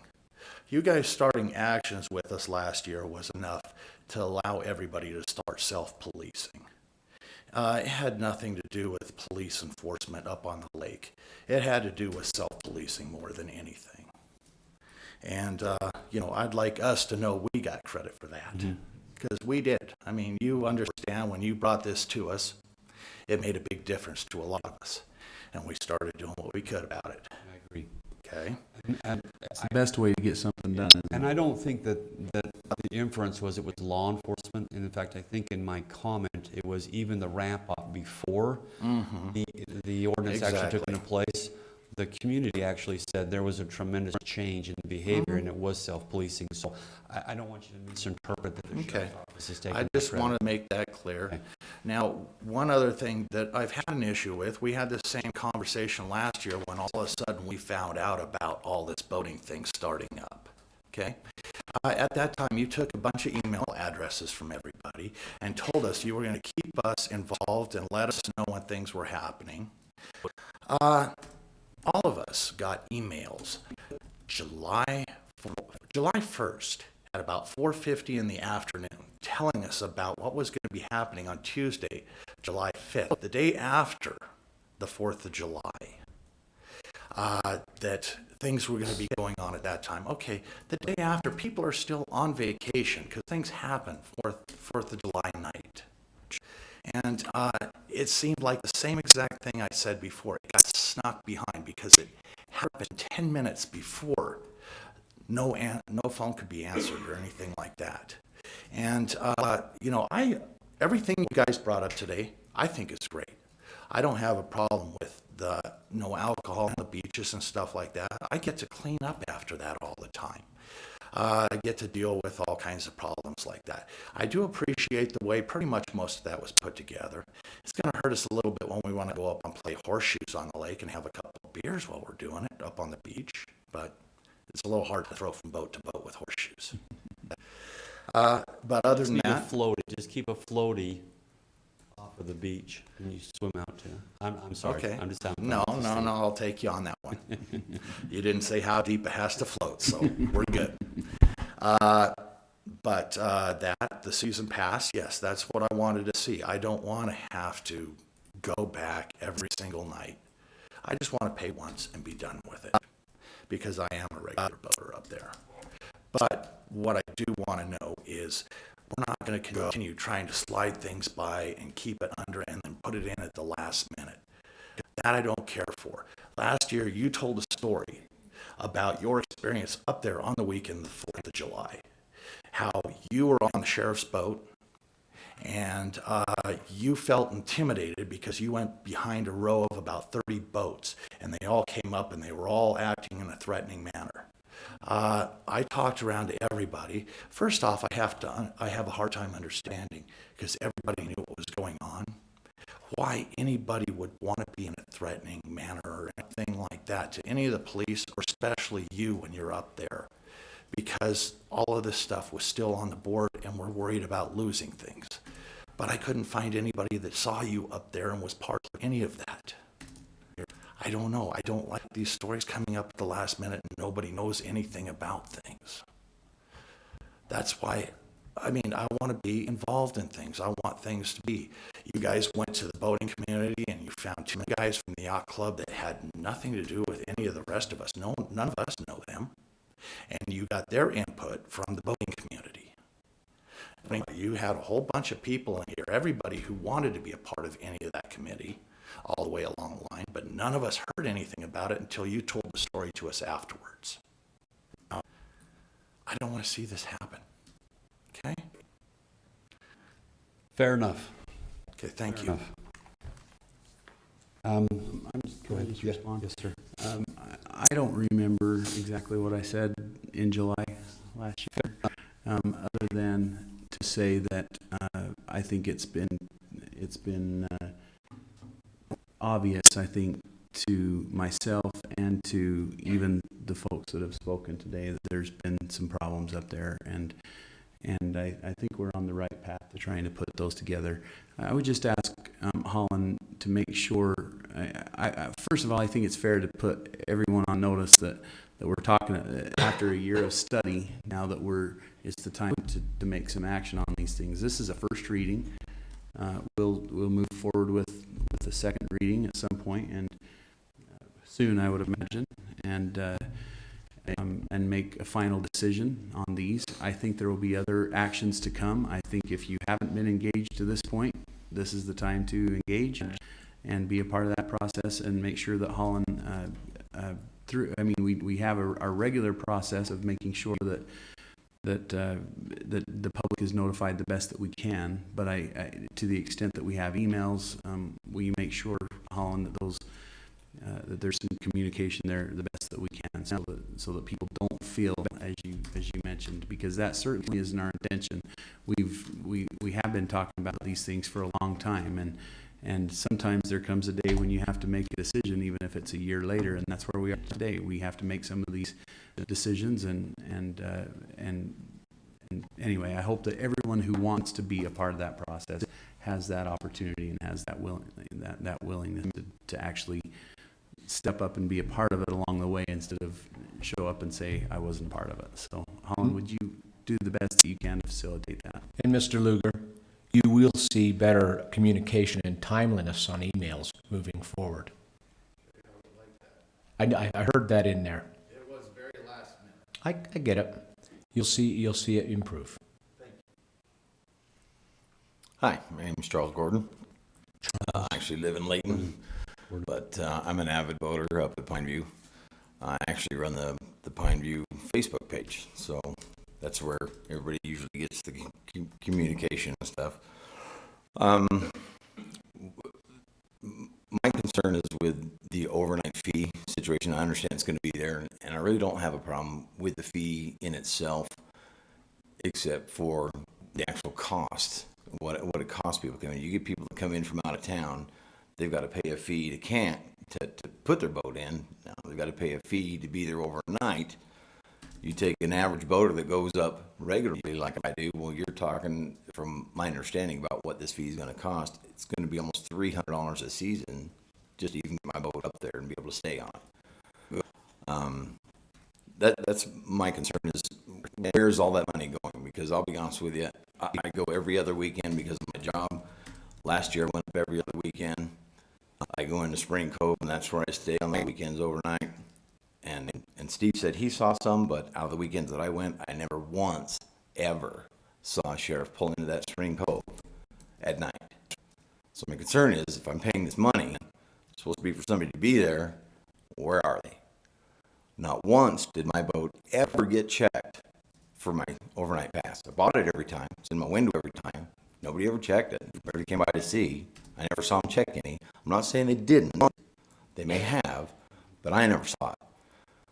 You guys starting actions with us last year was enough to allow everybody to start self-policing. It had nothing to do with police enforcement up on the lake. It had to do with self-policing more than anything. And, I'd like us to know we got credit for that, because we did. I mean, you understand when you brought this to us, it made a big difference to a lot of us, and we started doing what we could about it. I agree. Okay? It's the best way to get something done. And I don't think that the inference was it was law enforcement. And in fact, I think in my comment, it was even the ramp up before the ordinance actually took into place. The community actually said there was a tremendous change in behavior, and it was self-policing. So I don't want you to misinterpret that the sheriff's office is taking I just credit. wanted to make that clear. Okay. Now, one other thing that I've had an issue with, we had this same conversation last year when all of a sudden we found out about all this boating thing starting up, okay? At that time, you took a bunch of email addresses from everybody and told us you were going to keep us involved and let us know when things were happening. All of us got emails July 1st at about 4:50 in the afternoon telling us about what was going to be happening on Tuesday, July 5th, the day after the 4th of July, that things were going to be going on at that time. Okay, the day after, people are still on vacation because things happen 4th of July night. And it seemed like the same exact thing I said before. It got snuck behind because it happened 10 minutes before. No phone could be answered or anything like that. And, everything you guys brought up today, I think is great. I don't have a problem with the no alcohol on the beaches and stuff like that. I get to clean up after that all the time. I get to deal with all kinds of problems like that. I do appreciate the way pretty much most of that was put together. It's going to hurt us a little bit when we want to go up and play horseshoes on the lake and have a couple of beers while we're doing it up on the beach. But it's a little hard to throw from boat to boat with horseshoes. But other Just than need a that, floaty, just keep a floaty off of the beach and you swim out to. I'm sorry, okay. I'm just having No, fun. no, no, I'll take you on that one. You didn't say how deep it has to float, so we're good. But the season pass, yes, that's what I wanted to see. I don't want to have to go back every single night. I just want to pay once and be done with it because I am a regular boater up there. But what I do want to know is we're not going to continue trying to slide things by and keep it under and then put it in at the last minute. That I don't care for. Last year, you told a story about your experience up there on the weekend, the 4th of July, how you were on the sheriff's boat and you felt intimidated because you went behind a row of about 30 boats and they all came up and they were all acting in a threatening manner. I talked around to everybody. First off, I have a hard time understanding because everybody knew what was going on. Why anybody would want to be in a threatening manner or anything like that to any of the police, or especially you when you're up there, because all of this stuff was still on the board and we're worried about losing things. But I couldn't find anybody that saw you up there and was part of any of that. I don't know. I don't like these stories coming up at the last minute and nobody knows anything about things. That's why, I want to be involved in things. I want things to be. You guys went to the boating community and you found 2 guys from the yacht club that had nothing to do with any of the rest of us. No, none of us know them. And you got their input from the boating community. You had a whole bunch of people in here, everybody who wanted to be a part of any of that committee, all the way along the line, but none of us heard anything about it until you told the story to us afterwards. I don't want to see this happen. Okay? Fair enough. Okay, thank Fair you. enough. Go ahead, Yes, respond. Yes, sir. I don't remember exactly what I said in July last year, other than to say that I think it's been obvious, I think, to myself and to even the folks that have spoken today that there's been some problems up there, and I think we're on the right path to trying to put those together. I would just ask Holland to make sure, first of all, I think it's fair to put everyone on notice that we're talking after a year of study, now that it's the time to make some action on these things. This is a first reading. We'll move forward with the second reading at some point, and soon, I would imagine, and make a final decision on these. I think there will be other actions to come. I think if you haven't been engaged to this point, this is the time to engage and be a part of that process and make sure that Holland we have our regular process of making sure that the public is notified the best that we can. But I to the extent that we have emails, we make sure, Holland, that that there's some communication there the best that we can, so that people don't feel, as you mentioned, because that certainly isn't our intention. We have been talking about these things for a long time, and sometimes there comes a day when you have to make a decision, even if it's a year later, and that's where we are today. We have to make some of these decisions, and anyway, I hope that everyone who wants to be a part of that process has that opportunity and has that willingness to actually step up and be a part of it along the way, instead of show up and say, I wasn't part of it. So, Holland, would you do the best that you can to facilitate that? And Mr. Luger, you will see better communication and timeliness on emails moving forward. I heard that in there. It was very last minute. I get it. You'll see it improve. Hi, my name is Charles Gordon. I actually live in Layton, but I'm an avid boater up at Pineview. I actually run the Pineview Facebook page, so that's where everybody usually gets the communication and stuff. My concern is with the overnight fee situation. I understand it's going to be there, and I really don't have a problem with the fee in itself, except for the actual cost, what it costs people. I mean, you get people come in from out of town, they've got to pay a fee to put their boat in. Now, they've got to pay a fee to be there overnight. You take an average boater that goes up regularly like I do, well, you're talking, from my understanding about what this fee is going to cost, it's going to be almost $300 a season just to even get my boat up there and be able to stay on it. That's my concern, is where's all that money going? Because I'll be honest with you, I go every other weekend because of my job. Last year I went up every other weekend. I go into Spring Cove, and that's where I stay on the weekends overnight. And Steve said he saw some, but out of the weekends that I went, I never once ever saw a sheriff pull into that Spring Cove at night. So my concern is, if I'm paying this money, it's supposed to be for somebody to be there, where are they? Not once did my boat ever get checked for my overnight pass. I bought it every time. It's in my window every time. Nobody ever checked it. Everybody came by to see. I never saw them check any. I'm not saying they didn't. They may have, but I never saw it.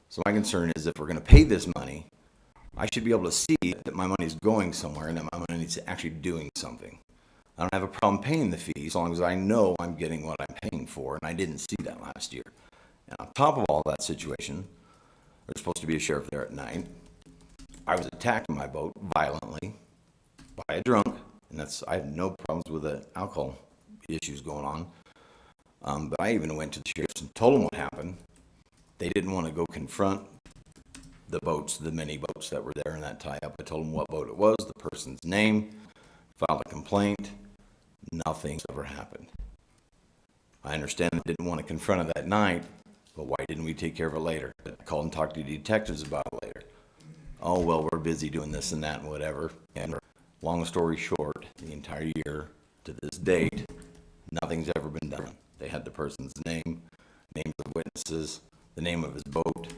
So my concern is, if we're going to pay this money, I should be able to see that my money is going somewhere and that my money is actually doing something. I don't have a problem paying the fee as long as I know I'm getting what I'm paying for, and I didn't see that last year. And on top of all that situation, there's supposed to be a sheriff there at night. I was attacked in my boat violently by a drunk, and I have no problems with the alcohol issues going on. But I even went to the sheriffs and told them what happened. They didn't want to go confront the boats, the many boats that were there in that tie-up. I told them what boat it was, the person's name, filed a complaint. Nothing's ever happened. I understand they didn't want to confront it that night, but why didn't we take care of it later? I called and talked to the detectives about it later. Oh, well, we're busy doing this and that and whatever. And long story short, the entire year to this date, nothing's ever been done. They had the person's name, names of witnesses, the name of his boat,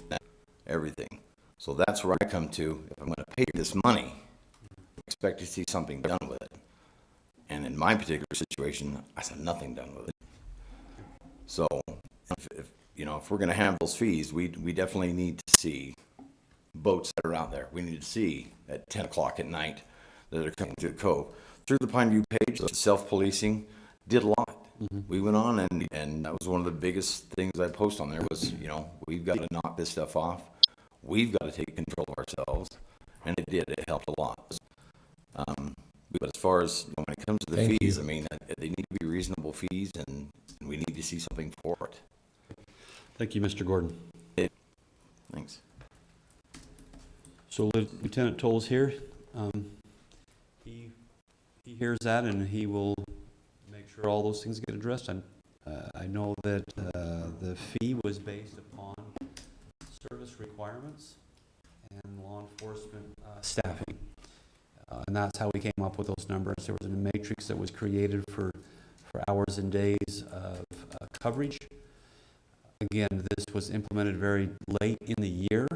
everything. So that's where I come to. If I'm going to pay this money, I expect to see something done with it. And in my particular situation, I saw nothing done with it. So if we're going to have those fees, we definitely need to see boats that are out there. We need to see at 10 o'clock at night that are coming through the cove. Through the Pineview page, the self-policing did a lot. We went on, and that was one of the biggest things I post on there was, we've got to knock this stuff off. We've got to take control of ourselves. And it did. It helped a lot. But as far as when it comes to the Thank fees, you. I mean, they need to be reasonable fees, and we need to see something for it. Thank you, Mr. Gordon. Thanks. So Lieutenant Toll's here. He hears that, and he will make sure all those things get addressed. I know that the fee was based upon service requirements and law enforcement staffing. And that's how we came up with those numbers. There was a matrix that was created for hours and days of coverage. Again, this was implemented very late in the year,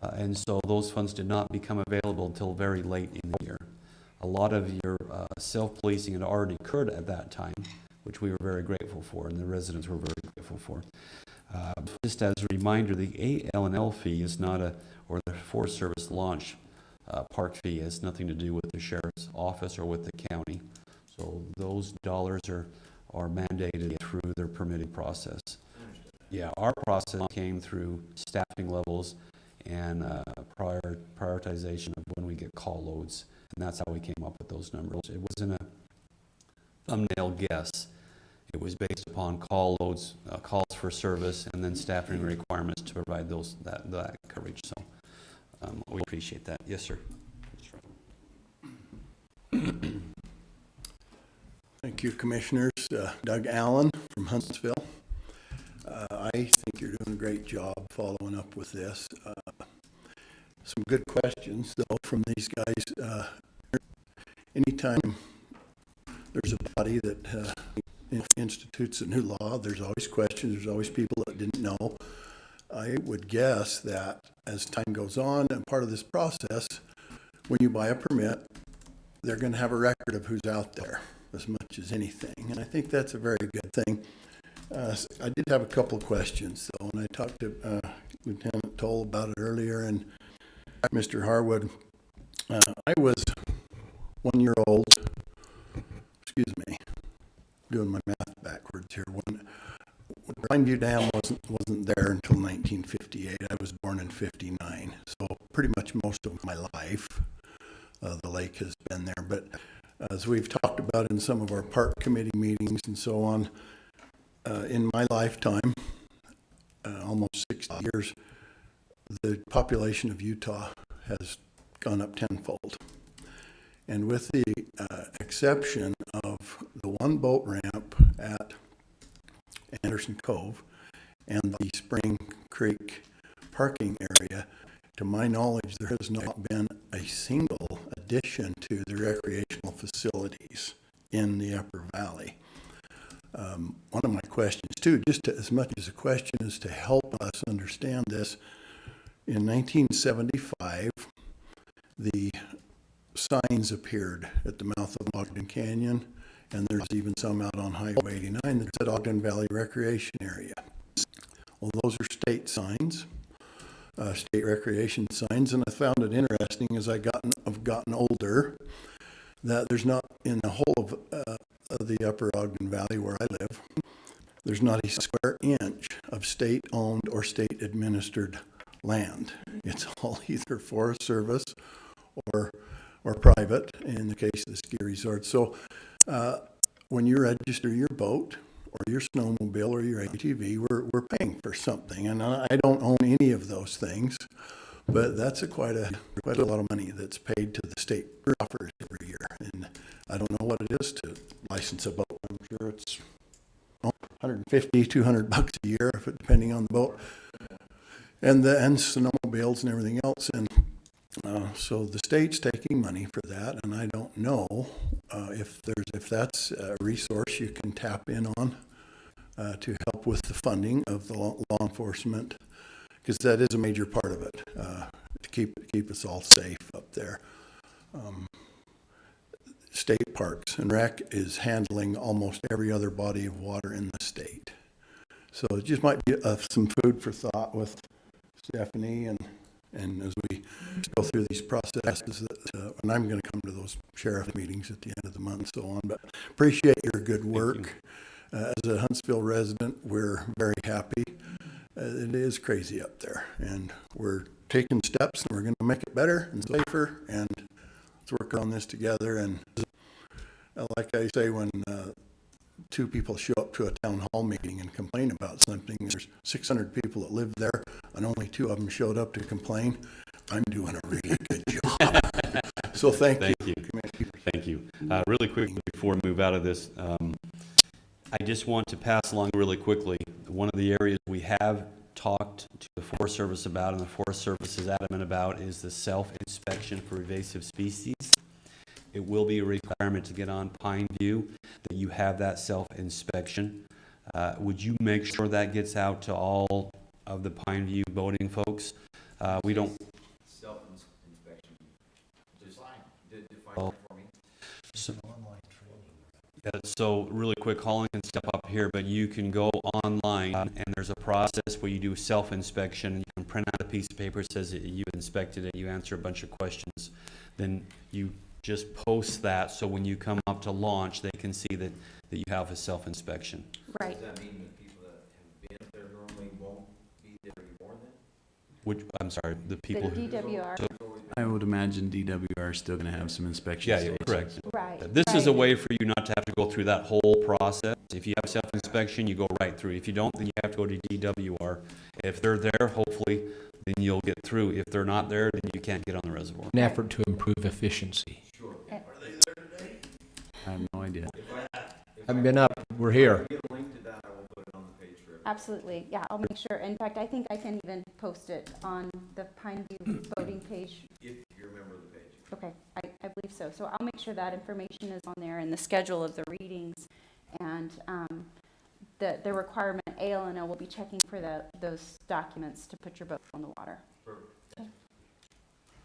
and so those funds did not become available until very late in the year. A lot of your self-policing had already occurred at that time, which we were very grateful for, and the residents were very grateful for. Just as a reminder, the AL&L fee is not or the Forest Service launch park fee has nothing to do with the sheriff's office or with the county. So those dollars are mandated through their permitting process. Yeah, our process came through staffing levels and prioritization of when we get call loads, and that's how we came up with those numbers. It wasn't a thumbnail guess. It was based upon call loads, calls for service, and then staffing requirements to provide that coverage. So we appreciate that. Yes, sir. Thank you, Commissioners. Doug Allen from Huntsville. I think you're doing a great job following up with this. Some good questions, though, from these guys. Anytime there's a body that institutes a new law, there's always questions, there's always people that didn't know. I would guess that as time goes on, and part of this process, when you buy a permit, they're going to have a record of who's out there as much as anything. And I think that's a very good thing. I did have a couple of questions, though, and I talked to Lieutenant Toll about it earlier, and Mr. Harwood. I was 1 year old, excuse me, doing my math backwards here. When Pineview Dam wasn't there until 1958. I was born in 59, so pretty much most of my life, the lake has been there. But as we've talked about in some of our park committee meetings and so on, in my lifetime, almost 60 years, the population of Utah has gone up tenfold. And with the exception of the one boat ramp at Anderson Cove and the Spring Creek parking area, to my knowledge, there has not been a single addition to the recreational facilities in the Upper Valley. One of my questions too, just as much as a question, is to help us understand this. In 1975, the signs appeared at the mouth of Ogden Canyon, and there's even some out on Highway 89 that said Ogden Valley Recreation Area. Well, those are state signs, state recreation signs, and I found it interesting as I've gotten older that there's not, in the whole of the Upper Ogden Valley where I live, there's not a square inch of state-owned or state-administered land. It's all either Forest Service or private in the case of the ski resort. So when you register your boat or your snowmobile or your ATV, we're paying for something. And I don't own any of those things, but that's quite a lot of money that's paid to the state coffers every year. And I don't know what it is to license a boat. I'm sure it's $150, $200 a year, depending on the boat, and snowmobiles and everything else. And so the state's taking money for that, and I don't know if that's a resource you can tap in on to help with the funding of the law enforcement, because that is a major part of it, to keep us all safe up there. State Parks and Rec is handling almost every other body of water in the state. So it just might be some food for thought with Stephanie and as we go through these processes, and I'm going to come to those sheriff meetings at the end of the month and so on, but appreciate your good work. As a Huntsville resident, we're very happy. It is crazy up there, and we're taking steps, and we're going to make it better and safer, and let's work on this together. And like I say, when two people show up to a town hall meeting and complain about something, there's 600 people that live there, and only 2 of them showed up to complain. I'm doing a really good job. So thank you. Thank you. Really quickly before we move out of this, I just want to pass along really quickly. One of the areas we have talked to the Forest Service about, and the Forest Service is adamant about, is the self-inspection for invasive species. It will be a requirement to get on Pine View that you have that self-inspection. Would you make sure that gets out to all of the Pine View boating folks? We don't. Self-inspection. Just define that for me. So really quick, Colin can step up here, but you can go online and there's a process where you do self-inspection. You can print out a piece of paper that says that you inspected it, you answer a bunch of questions. Then you just post that so when you come up to launch, they can see that you have a self-inspection. Right. Does that mean that people that have been there normally won't be there anymore then? Which, I'm sorry, the people The who. DWR. So, I would imagine DWR is still going to have some inspection yeah, you're stations. correct. Right. This is a right. way for you not to have to go through that whole process. If you have self-inspection, you go right through. If you don't, then you have to go to DWR. If they're there, hopefully, then you'll get through. If they're not there, then you can't get on the reservoir. An effort to improve efficiency. Sure. I have no idea. Haven't been up, we're here. Get a link to that, I will put it on the page for everyone. Absolutely, yeah, I'll make sure. In fact, I think I can even post it on the Pine View voting page. If you're a member of the page. Okay, I believe so. So I'll make sure that information is on there and the schedule of the readings and the requirement. ALNO will be checking for those documents to put your boat on the water.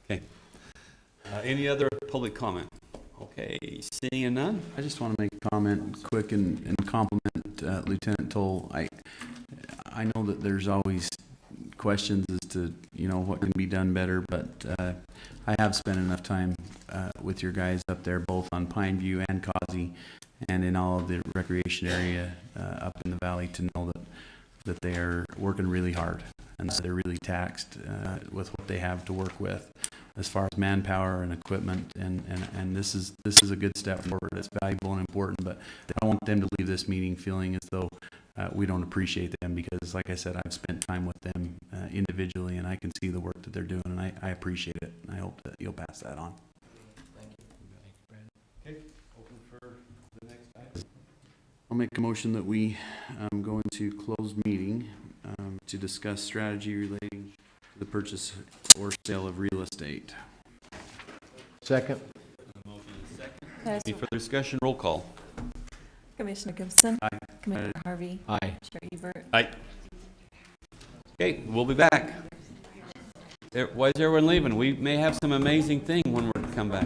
Okay. Any other public comment? Okay, seeing none? I just want to make a comment quick and compliment Lieutenant Toll. I know that there's always questions as to, what can be done better, but I have spent enough time with your guys up there, both on Pine View and Causey, and in all of the recreation area up in the valley to know that they are working really hard and that they're really taxed with what they have to work with as far as manpower and equipment, and this is a good step forward. It's valuable and important, but I don't want them to leave this meeting feeling as though we don't appreciate them, because like I said, I've spent time with them individually, and I can see the work that they're doing, and I appreciate it, and I hope that you'll pass that on. Okay, open for the next item. I'll make a motion that we go into closed meeting to discuss strategy relating to the purchase or sale of real estate. Second. Any further discussion? Roll call. Commissioner Gibson. Aye. Commissioner Harvey. Aye. Chair Ebert. Aye. Okay, we'll be back. Why is everyone leaving? We may have some amazing thing when we come back.